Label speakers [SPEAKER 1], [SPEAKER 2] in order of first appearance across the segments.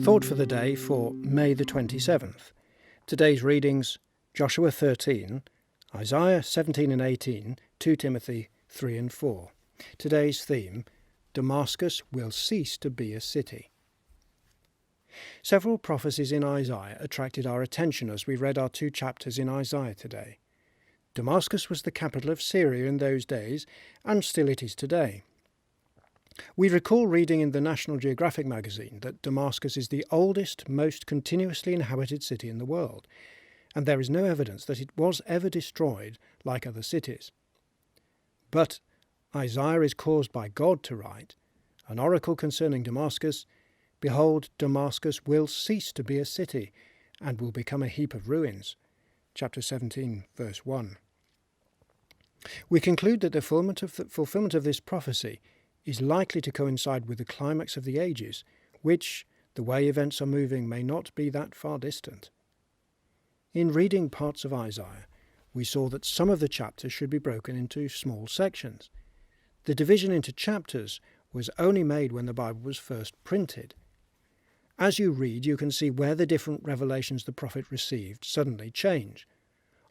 [SPEAKER 1] Thought for the day for May the 27th. Today's readings: Joshua 13, Isaiah 17 and 18, 2 Timothy 3 and 4. Today's theme: Damascus will cease to be a city. Several prophecies in Isaiah attracted our attention as we read our 2 chapters in Isaiah today. Damascus was the capital of Syria in those days, and still it is today. We recall reading in the National Geographic magazine that Damascus is the oldest, most continuously inhabited city in the world, and there is no evidence that it was ever destroyed like other cities. But Isaiah is caused by God to write an oracle concerning Damascus: "Behold, Damascus will cease to be a city, and will become a heap of ruins." Chapter 17, verse 1. We conclude that the fulfillment of this prophecy is likely to coincide with the climax of the ages, which, the way events are moving, may not be that far distant. In reading parts of Isaiah, we saw that some of the chapters should be broken into small sections. The division into chapters was only made when the Bible was first printed. As you read, you can see where the different revelations the prophet received suddenly change.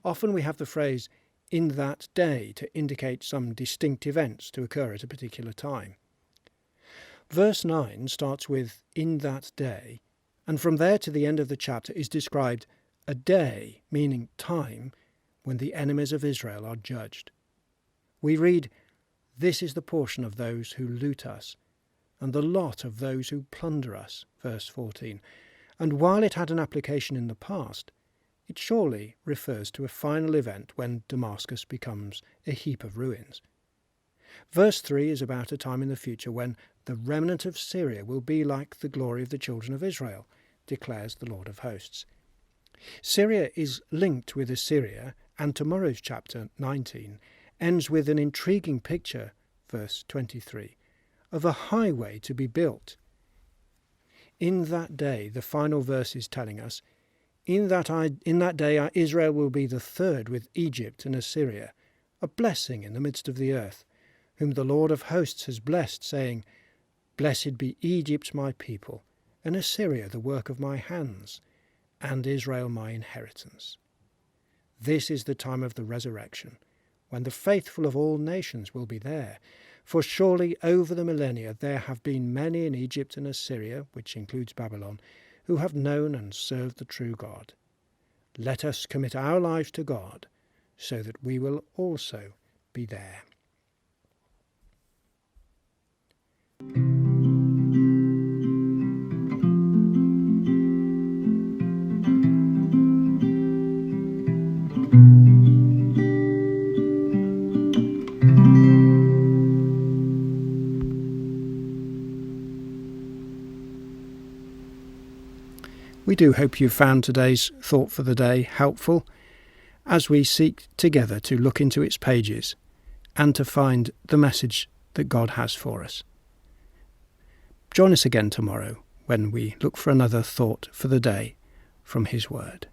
[SPEAKER 1] Often we have the phrase "in that day" to indicate some distinct events to occur at a particular time. Verse 9 starts with "in that day," and from there to the end of the chapter is described a day, meaning time, when the enemies of Israel are judged. We read, "This is the portion of those who loot us, and the lot of those who plunder us," verse 14. And while it had an application in the past, it surely refers to a final event when Damascus becomes a heap of ruins. Verse 3 is about a time in the future when the remnant of Syria will be like the glory of the children of Israel, declares the Lord of hosts. Syria is linked with Assyria, and tomorrow's chapter 19 ends with an intriguing picture, verse 23, of a highway to be built. In that day, the final verse is telling us, in that day Israel will be the third with Egypt and Assyria, a blessing in the midst of the earth, whom the Lord of hosts has blessed, saying, "Blessed be Egypt my people, and Assyria the work of my hands, and Israel my inheritance." This is the time of the resurrection, when the faithful of all nations will be there. For surely over the millennia there have been many in Egypt and Assyria, which includes Babylon, who have known and served the true God. Let us commit our lives to God, so that we will also be there. We do hope you found today's Thought for the Day helpful as we seek together to look into its pages and to find the message that God has for us. Join us again tomorrow when we look for another thought for the day from His Word.